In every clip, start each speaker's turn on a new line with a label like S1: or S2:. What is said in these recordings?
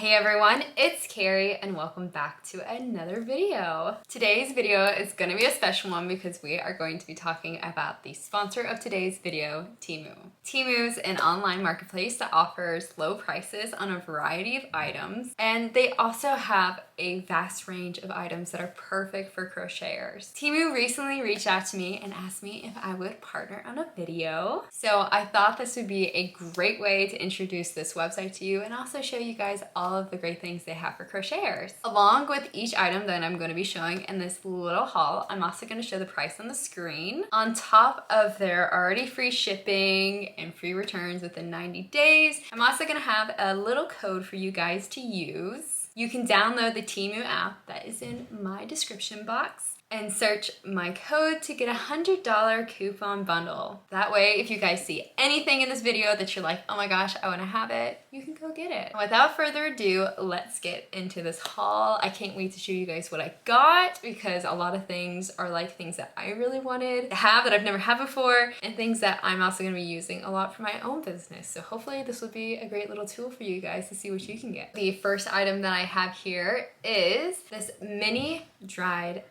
S1: Hey everyone, it's Carrie and welcome back to another video. Today's video is going to be a special one because we are going to be talking about the sponsor of today's video, TEMU. TEMU is an online marketplace that offers low prices on a variety of items, and they also have a vast range of items that are perfect for crocheters. TEMU recently reached out to me and asked me if I would partner on a video. So I thought this would be a great way to introduce this website to you and also show you guys all of the great things they have for crocheters. Along with each item that I'm going to be showing in this little haul, I'm also going to show the price on the screen. On top of their already free shipping and free returns within 90 days, I'm also going to have a little code for you guys to use. You can download the TEMU app that is in my description box and search my code to get a $100 coupon bundle. That way, if you guys see anything in this video that you're like, oh my gosh, I wanna have it, you can go get it. Without further ado, let's get into this haul. I can't wait to show you guys what I got because a lot of things are like things that I really wanted to have that I've never had before and things that I'm also gonna be using a lot for my own business. So hopefully this will be a great little tool for you guys to see what you can get. The first item that I have here is this mini dried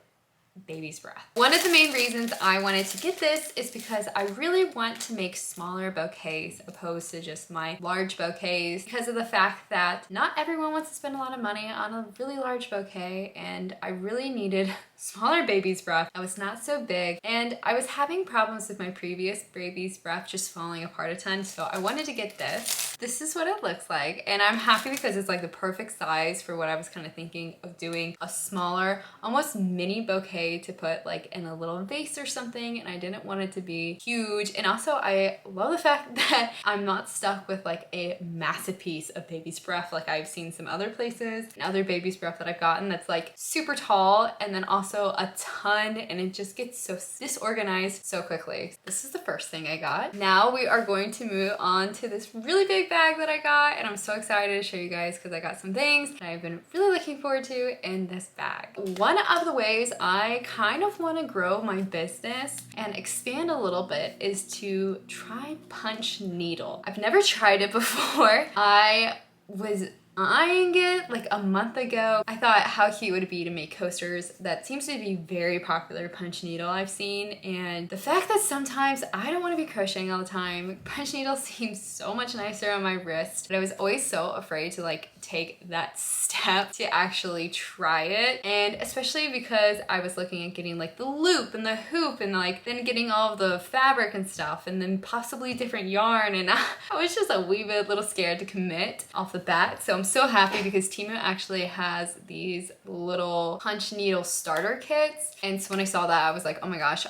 S1: baby's breath. One of the main reasons I wanted to get this is because I really want to make smaller bouquets opposed to just my large bouquets because of the fact that not everyone wants to spend a lot of money on a really large bouquet, and I really needed smaller baby's breath. I was not so big and I was having problems with my previous baby's breath just falling apart a ton, so I wanted to get this. This is what it looks like, and I'm happy because it's like the perfect size for what I was kind of thinking of doing, a smaller, almost mini bouquet to put like in a little vase or something, and I didn't want it to be huge. And also I love the fact that I'm not stuck with like a massive piece of baby's breath like I've seen some other places and other baby's breath that I've gotten that's like super tall and then also a ton, and it just gets so disorganized so quickly. This is the first thing I got. Now we are going to move on to this really big bag that I got, and I'm so excited to show you guys because I got some things that I've been really looking forward to in this bag. One of the ways I kind of want to grow my business and expand a little bit is to try punch needle. I've never tried it before. I was eyeing it like a month ago. I thought how cute would it be to make coasters. That seems to be very popular punch needle I've seen, and the fact that sometimes I don't want to be crocheting all the time, punch needle seems so much nicer on my wrist, but I was always so afraid to like take that step to actually try it, and especially because I was looking at getting like the loop and the hoop and like then getting all of the fabric and stuff and then possibly different yarn, and I was just a wee bit little scared to commit off the bat. So I'm so happy because TEMU actually has these little punch needle starter kits, and so when I saw that I was like, oh my gosh,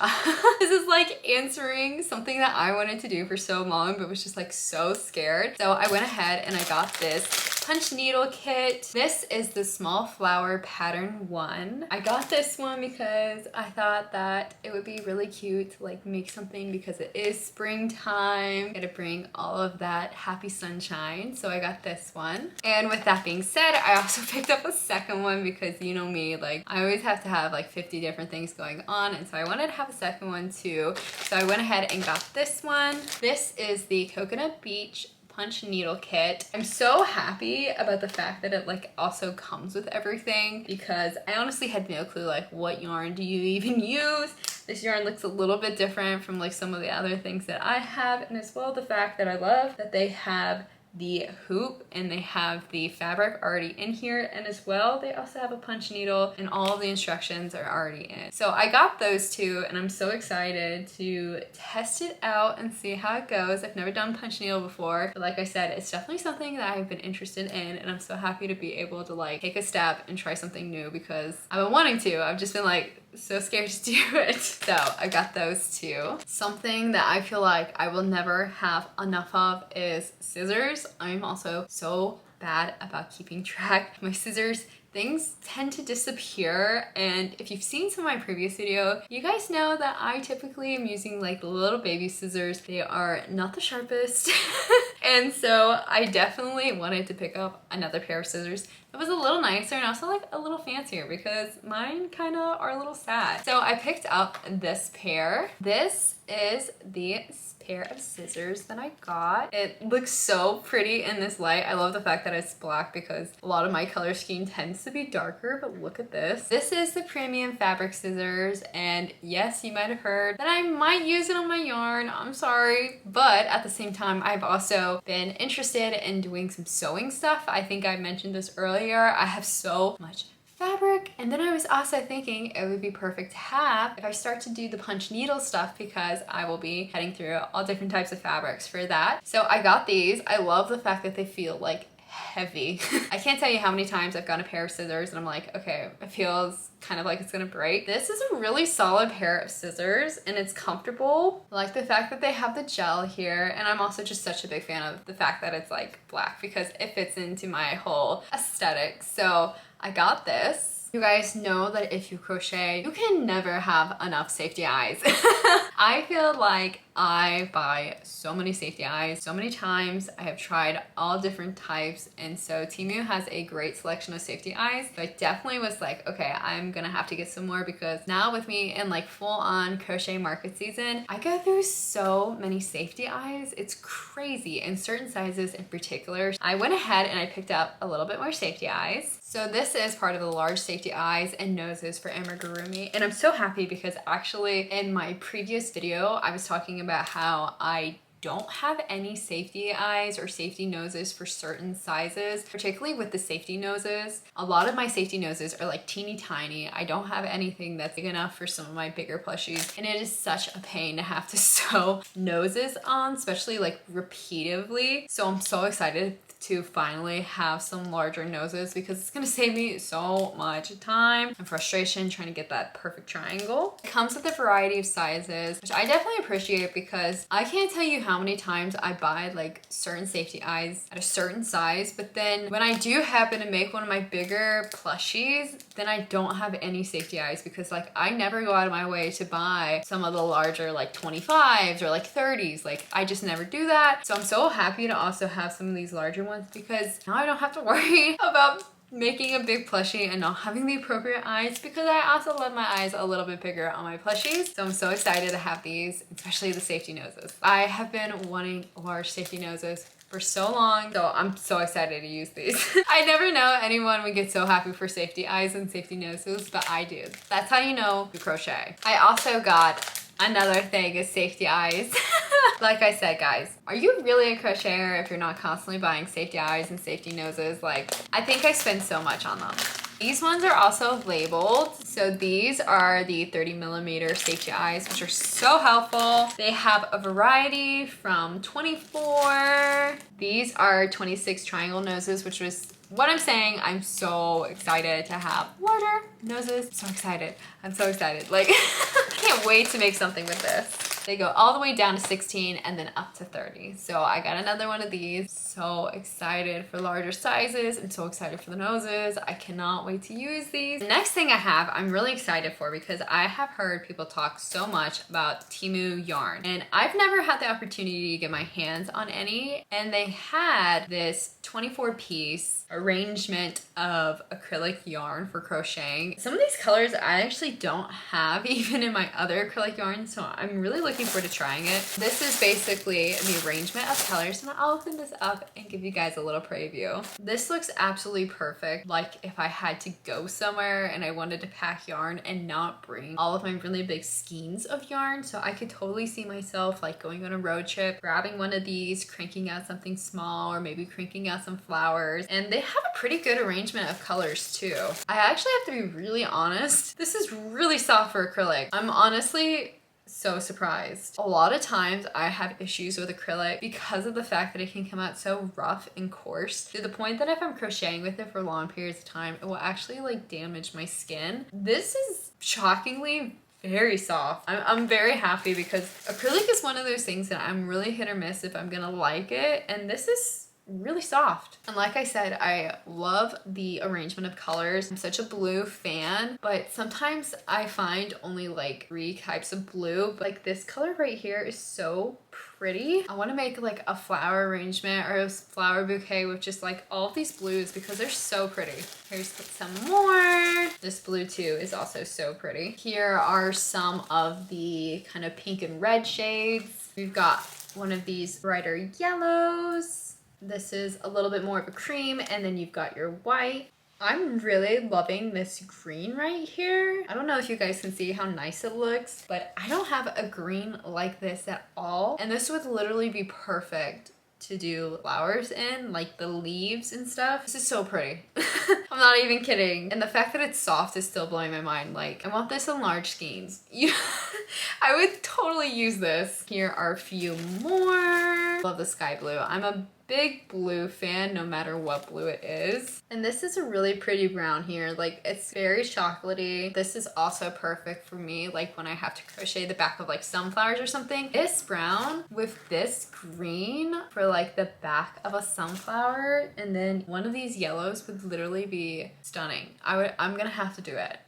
S1: this is like answering something that I wanted to do for so long but was just like so scared. So I went ahead and I got this punch needle kit. This is the small flower pattern one. I got this one because I thought that it would be really cute to like make something because it is springtime. Gotta bring all of that happy sunshine. So I got this one. And with that being said, I also picked up a second one because you know me, like I always have to have like 50 different things going on, and so I wanted to have a second one too. So I went ahead and got this one. This is the Coconut Beach punch needle kit. I'm so happy about the fact that it like also comes with everything because I honestly had no clue like what yarn do you even use. This yarn looks a little bit different from like some of the other things that I have, and as well the fact that I love that they have the hoop and they have the fabric already in here, and as well they also have a punch needle and all of the instructions are already in. So I got those two and I'm so excited to test it out and see how it goes. I've never done punch needle before, but like I said, it's definitely something that I've been interested in, and I'm so happy to be able to like take a step and try something new because I've been wanting to. I've just been like so scared to do it. So I got those two. Something that I feel like I will never have enough of is scissors. I'm also so bad about keeping track. My scissors, things tend to disappear, and if you've seen some of my previous video, you guys know that I typically am using like the little baby scissors. They are not the sharpest and so I definitely wanted to pick up another pair of scissors it was a little nicer and also like a little fancier because mine kind of are a little sad. So I picked up this pair. This is the pair of scissors that I got. It looks so pretty in this light. I love the fact that it's black because a lot of my color scheme tends to be darker, but look at this. This is the premium fabric scissors, and yes, you might have heard that I might use it on my yarn. I'm sorry, but at the same time, I've also been interested in doing some sewing stuff. I think I mentioned this earlier. I have so much fabric, and then I was also thinking it would be perfect to have if I start to do the punch needle stuff because I will be heading through all different types of fabrics for that. So I got these. I love the fact that they feel like heavy. I can't tell you how many times I've gotten a pair of scissors and I'm like, okay, it feels kind of like it's gonna break. This is a really solid pair of scissors and it's comfortable. I like the fact that they have the gel here, and I'm also just such a big fan of the fact that it's like black because it fits into my whole aesthetic. So I got this. You guys know that if you crochet, you can never have enough safety eyes. I feel like I buy so many safety eyes so many times. I have tried all different types, and so TEMU has a great selection of safety eyes. So I definitely was like, okay, I'm gonna have to get some more because now with me in like full-on crochet market season, I go through so many safety eyes. It's crazy, in certain sizes in particular. I went ahead and I picked up a little bit more safety eyes. So this is part of the large safety eyes and noses for Amigurumi, and I'm so happy because actually in my previous video I was talking about how I don't have any safety eyes or safety noses for certain sizes, particularly with the safety noses. A lot of my safety noses are like teeny tiny. I don't have anything that's big enough for some of my bigger plushies, and it is such a pain to have to sew noses on, especially like repeatedly. So I'm so excited to finally have some larger noses because it's gonna save me so much time and frustration trying to get that perfect triangle. It comes with a variety of sizes, which I definitely appreciate because I can't tell you how many times I buy like certain safety eyes at a certain size, but then when I do happen to make one of my bigger plushies, then I don't have any safety eyes because like I never go out of my way to buy some of the larger like 25s or like 30s. Like I just never do that. So I'm so happy to also have some of these larger ones because now I don't have to worry about making a big plushie and not having the appropriate eyes because I also love my eyes a little bit bigger on my plushies. So I'm so excited to have these, especially the safety noses. I have been wanting large safety noses for so long, so I'm so excited to use these. I never know anyone would get so happy for safety eyes and safety noses, but I do. That's how you know you crochet. I also got another thing of safety eyes. Like I said, guys, are you really a crocheter if you're not constantly buying safety eyes and safety noses? Like, I think I spend so much on them. These ones are also labeled. So these are the 30mm safety eyes, which are so helpful. They have a variety from 24. These are 26 triangle noses, which was what I'm saying. I'm so excited to have larger noses. So excited. I'm so excited. Like, I can't wait to make something with this. They go all the way down to 16 and then up to 30. So I got another one of these. So excited for larger sizes. I'm so excited for the noses. I cannot wait to use these. The next thing I have, I'm really excited for because I have heard people talk so much about TEMU yarn. And I've never had the opportunity to get my hands on any. And they had this 24-piece arrangement of acrylic yarn for crocheting. Some of these colors I actually don't have even in my other acrylic yarn, so I'm really looking forward to trying it. This is basically the arrangement of colors, and I'll open this up and give you guys a little preview. This looks absolutely perfect, like if I had to go somewhere and I wanted to pack yarn and not bring all of my really big skeins of yarn. So I could totally see myself like going on a road trip, grabbing one of these, cranking out something small, or maybe cranking out some flowers. And they have a pretty good arrangement of colors too. I actually have to be really honest. This is really soft for acrylic. I'm honestly so surprised. A lot of times I have issues with acrylic because of the fact that it can come out so rough and coarse to the point that if I'm crocheting with it for long periods of time, it will actually like damage my skin. This is shockingly very soft. I'm very happy because acrylic is one of those things that I'm really hit or miss if I'm gonna like it, and this is really soft. And like I said, I love the arrangement of colors. I'm such a blue fan, but sometimes I find only like 3 types of blue. But like this color right here is so pretty. I want to make like a flower arrangement or a flower bouquet with just like all of these blues because they're so pretty. Here's some more. This blue too is also so pretty. Here are some of the kind of pink and red shades. We've got one of these brighter yellows. This is a little bit more of a cream, and then you've got your white. I'm really loving this green right here. I don't know if you guys can see how nice it looks, but I don't have a green like this at all. And this would literally be perfect to do flowers in, like the leaves and stuff. This is so pretty. I'm not even kidding. And the fact that it's soft is still blowing my mind. Like, I want this in large skeins. I would totally use this. Here are a few more. Love the sky blue. I'm a big blue fan no matter what blue it is. And this is a really pretty brown here. Like, it's very chocolatey. This is also perfect for me, like when I have to crochet the back of like sunflowers or something. This brown with this green for like the back of a sunflower, and then one of these yellows would literally be stunning. I'm gonna have to do it.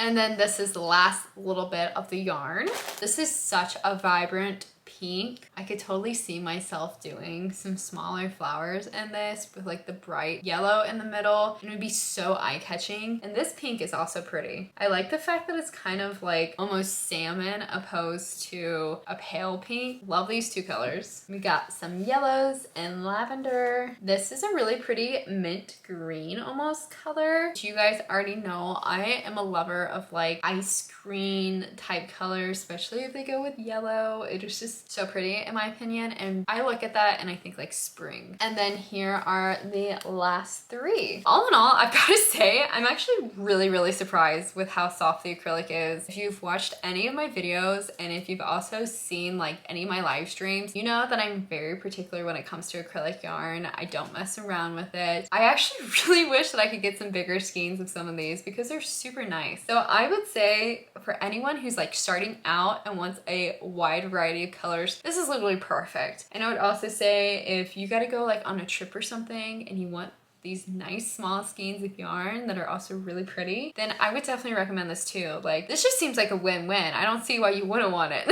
S1: And then this is the last little bit of the yarn. This is such a vibrant pink. I could totally see myself doing some smaller flowers in this with like the bright yellow in the middle. It would be so eye-catching. And this pink is also pretty. I like the fact that it's kind of like almost salmon opposed to a pale pink. Love these two colors. We got some yellows and lavender. This is a really pretty mint green almost color. You guys already know I am a lover of like ice cream type colors, especially if they go with yellow. It is just so pretty in my opinion, and I look at that and I think like spring. And then here are the last 3. All in all, I've got to say I'm actually really surprised with how soft the acrylic is. If you've watched any of my videos and if you've also seen like any of my live streams, you know that I'm very particular when it comes to acrylic yarn. I don't mess around with it. I actually really wish that I could get some bigger skeins of some of these because they're super nice. So I would say for anyone who's like starting out and wants a wide variety of colors, this is literally perfect. And I would also say if you gotta go like on a trip or something and you want these nice small skeins of yarn that are also really pretty, then I would definitely recommend this too. Like, this just seems like a win-win. I don't see why you wouldn't want it.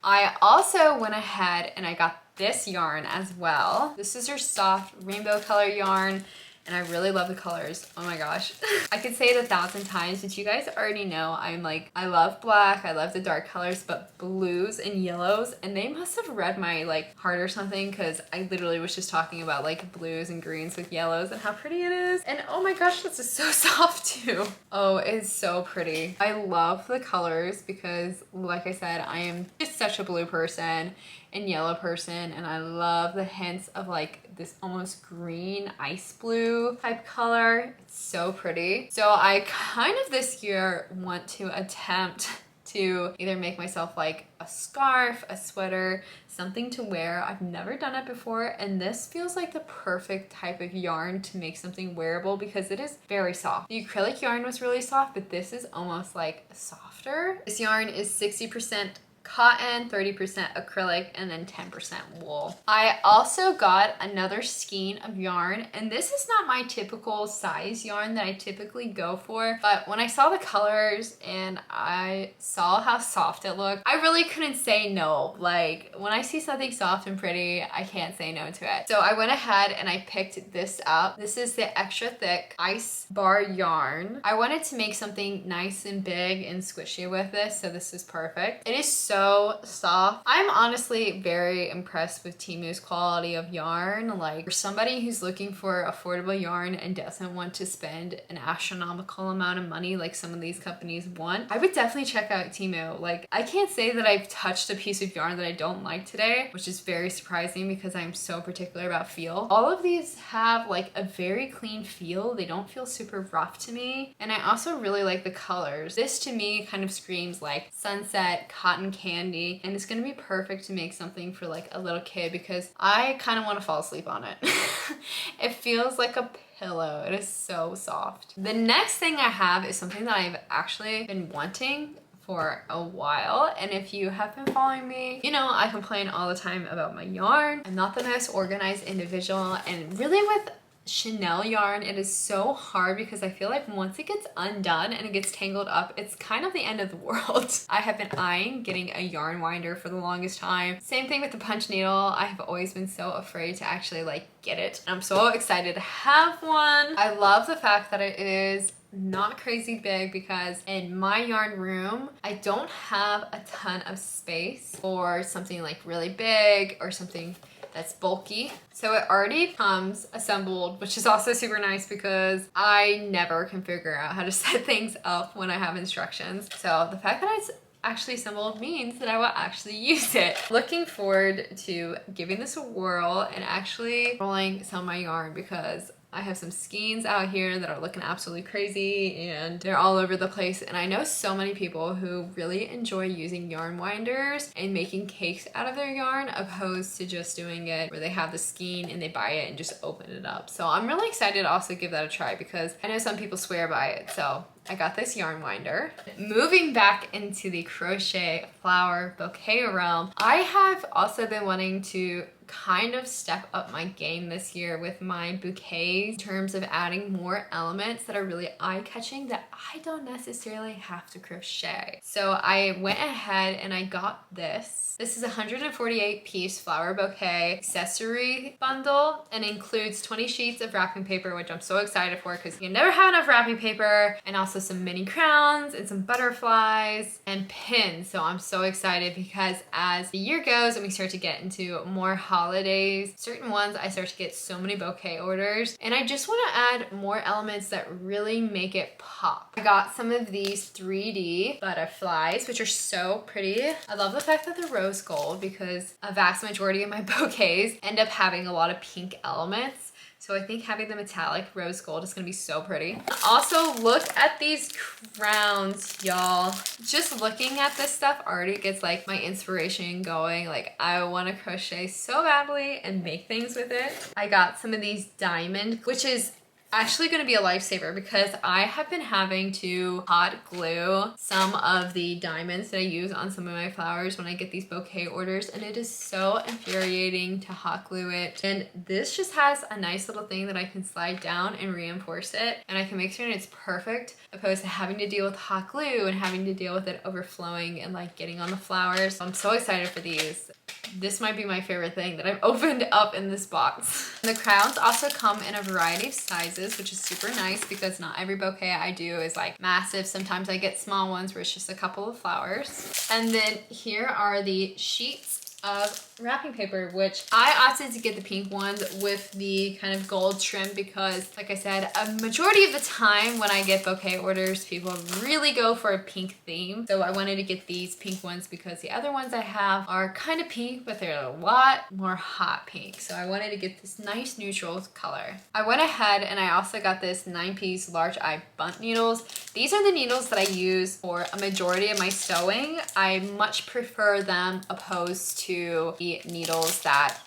S1: I also went ahead and I got this yarn as well. This is your soft rainbow color yarn. And I really love the colors. Oh my gosh. I could say it 1,000 times, but you guys already know I'm like, I love black, I love the dark colors, but blues and yellows, and they must have read my like heart or something, because I literally was just talking about like blues and greens with yellows and how pretty it is. And oh my gosh, this is so soft too. Oh, it's so pretty. I love the colors because like I said, I am just such a blue person and yellow person, and I love the hints of like this almost green ice blue type color. It's so pretty. So I kind of this year want to attempt to either make myself like a scarf, a sweater, something to wear. I've never done it before, and this feels like the perfect type of yarn to make something wearable because it is very soft. The acrylic yarn was really soft, but this is almost like softer. This yarn is 60% cotton, 30% acrylic, and then 10% wool. I also got another skein of yarn, and this is not my typical size yarn that I typically go for, but when I saw the colors and I saw how soft it looked, I really couldn't say no. Like, when I see something soft and pretty, I can't say no to it. So I went ahead and I picked this up. This is the extra thick ice bar yarn. I wanted to make something nice and big and squishy with this, so this is perfect. It is so soft. I'm honestly very impressed with TEMU's quality of yarn. Like, for somebody who's looking for affordable yarn and doesn't want to spend an astronomical amount of money like some of these companies want, I would definitely check out TEMU. Like, I can't say that I've touched a piece of yarn that I don't like today, which is very surprising because I'm so particular about feel. All of these have like a very clean feel. They don't feel super rough to me. And I also really like the colors. This to me kind of screams like sunset, cotton candy, and it's gonna be perfect to make something for like a little kid because I kind of want to fall asleep on it. It feels like a pillow. It is so soft. The next thing I have is something that I've actually been wanting for a while, and if you have been following me, you know I complain all the time about my yarn. I'm not the most organized individual, and really with Chenille yarn, it is so hard because I feel like once it gets undone and it gets tangled up, it's kind of the end of the world. I have been eyeing getting a yarn winder for the longest time. Same thing with the punch needle. I have always been so afraid to actually like get it. I'm so excited to have one. I love the fact that it is not crazy big because in my yarn room, I don't have a ton of space for something like really big or something that's bulky. So it already comes assembled, which is also super nice because I never can figure out how to set things up when I have instructions. So the fact that it's actually assembled means that I will actually use it. Looking forward to giving this a whirl and actually rolling some of my yarn because I have some skeins out here that are looking absolutely crazy and they're all over the place. And I know so many people who really enjoy using yarn winders and making cakes out of their yarn opposed to just doing it where they have the skein and they buy it and just open it up. So I'm really excited to also give that a try because I know some people swear by it. So I got this yarn winder. Moving back into the crochet flower bouquet realm, I have also been wanting to kind of step up my game this year with my bouquets in terms of adding more elements that are really eye-catching that I don't necessarily have to crochet. So I went ahead and I got this. This is a 148 piece flower bouquet accessory bundle and includes 20 sheets of wrapping paper, which I'm so excited for because you never have enough wrapping paper, and also some mini crowns and some butterflies and pins. So I'm so excited because as the year goes and we start to get into more holidays, certain ones I start to get so many bouquet orders and I just want to add more elements that really make it pop. I got some of these 3D butterflies, which are so pretty. I love the fact that they're rose gold because a vast majority of my bouquets end up having a lot of pink elements. So I think having the metallic rose gold is gonna be so pretty. Also, look at these crowns, y'all. Just looking at this stuff already gets like my inspiration going. Like I wanna crochet so badly and make things with it. I got some of these diamond, which is actually going to be a lifesaver because I have been having to hot glue some of the diamonds that I use on some of my flowers when I get these bouquet orders, and it is so infuriating to hot glue it. And this just has a nice little thing that I can slide down and reinforce it, and I can make sure it's perfect opposed to having to deal with hot glue and having to deal with it overflowing and like getting on the flowers. So I'm so excited for these. This might be my favorite thing that I've opened up in this box. The crowns also come in a variety of sizes, which is super nice because not every bouquet I do is like massive. Sometimes I get small ones where it's just a couple of flowers. And then here are the sheets of wrapping paper, which I opted to get the pink ones with the kind of gold trim because, like I said, a majority of the time when I get bouquet orders, people really go for a pink theme. So I wanted to get these pink ones because the other ones I have are kind of pink, but they're a lot more hot pink. So I wanted to get this nice neutral color. I went ahead and I also got this 9-piece large eye bunt needles. These are the needles that I use for a majority of my sewing. I much prefer them opposed to the needles that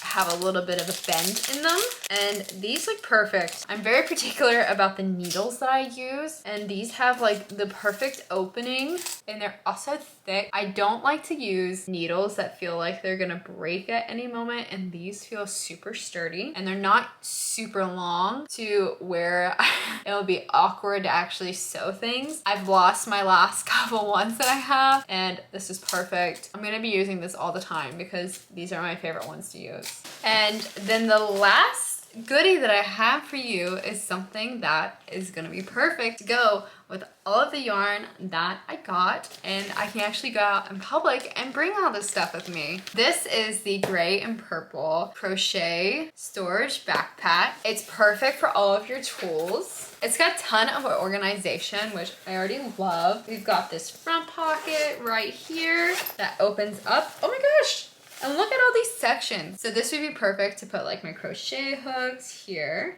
S1: have a little bit of a bend in them, and these look perfect. I'm very particular about the needles that I use, and these have like the perfect opening, and they're also thick. I don't like to use needles that feel like they're gonna break at any moment, and these feel super sturdy, and they're not super long to where it'll be awkward to actually sew things. I've lost my last couple ones that I have, and this is perfect. I'm gonna be using this all the time because these are my favorite ones to use. And then the last goodie that I have for you is something that is gonna be perfect to go with all of the yarn that I got, and I can actually go out in public and bring all this stuff with me. This is the gray and purple crochet storage backpack. It's perfect for all of your tools. It's got a ton of organization, which I already love. We've got this front pocket right here that opens up. Oh my gosh! And look at all these sections. So this would be perfect to put like my crochet hooks here.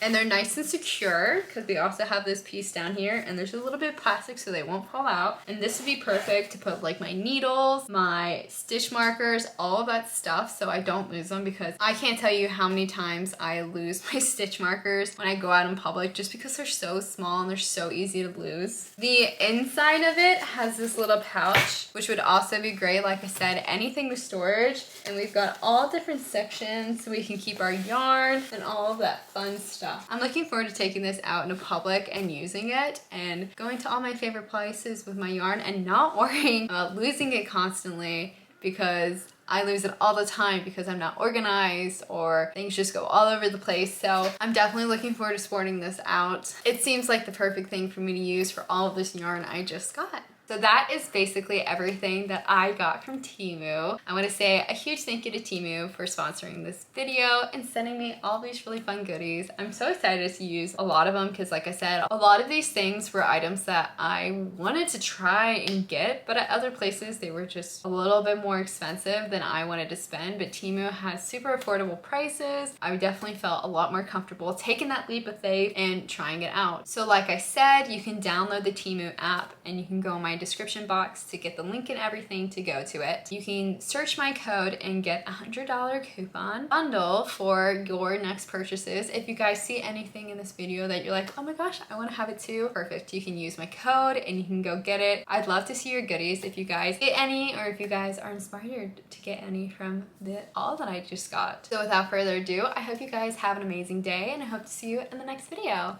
S1: And they're nice and secure because we also have this piece down here and there's a little bit of plastic so they won't fall out. And this would be perfect to put like my needles, my stitch markers, all of that stuff so I don't lose them, because I can't tell you how many times I lose my stitch markers when I go out in public just because they're so small and they're so easy to lose. The inside of it has this little pouch, which would also be great. Like I said, anything with storage. And we've got all different sections so we can keep our yarn and all of that fun stuff. I'm looking forward to taking this out into public and using it and going to all my favorite places with my yarn and not worrying about losing it constantly, because I lose it all the time because I'm not organized or things just go all over the place. So I'm definitely looking forward to sporting this out. It seems like the perfect thing for me to use for all of this yarn I just got. So that is basically everything that I got from TEMU. I want to say a huge thank you to TEMU for sponsoring this video and sending me all these really fun goodies. I'm so excited to use a lot of them because, like I said, a lot of these things were items that I wanted to try and get, but at other places they were just a little bit more expensive than I wanted to spend. But TEMU has super affordable prices. I definitely felt a lot more comfortable taking that leap of faith and trying it out. So like I said, you can download the TEMU app and you can go in my description box to get the link and everything to go to it. You can search my code and get a $100 coupon bundle for your next purchases. If you guys see anything in this video that you're like, oh my gosh, I want to have it too, perfect. You can use my code and you can go get it. I'd love to see your goodies if you guys get any, or if you guys are inspired to get any from the all that I just got. So without further ado, I hope you guys have an amazing day and I hope to see you in the next video.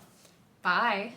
S1: Bye.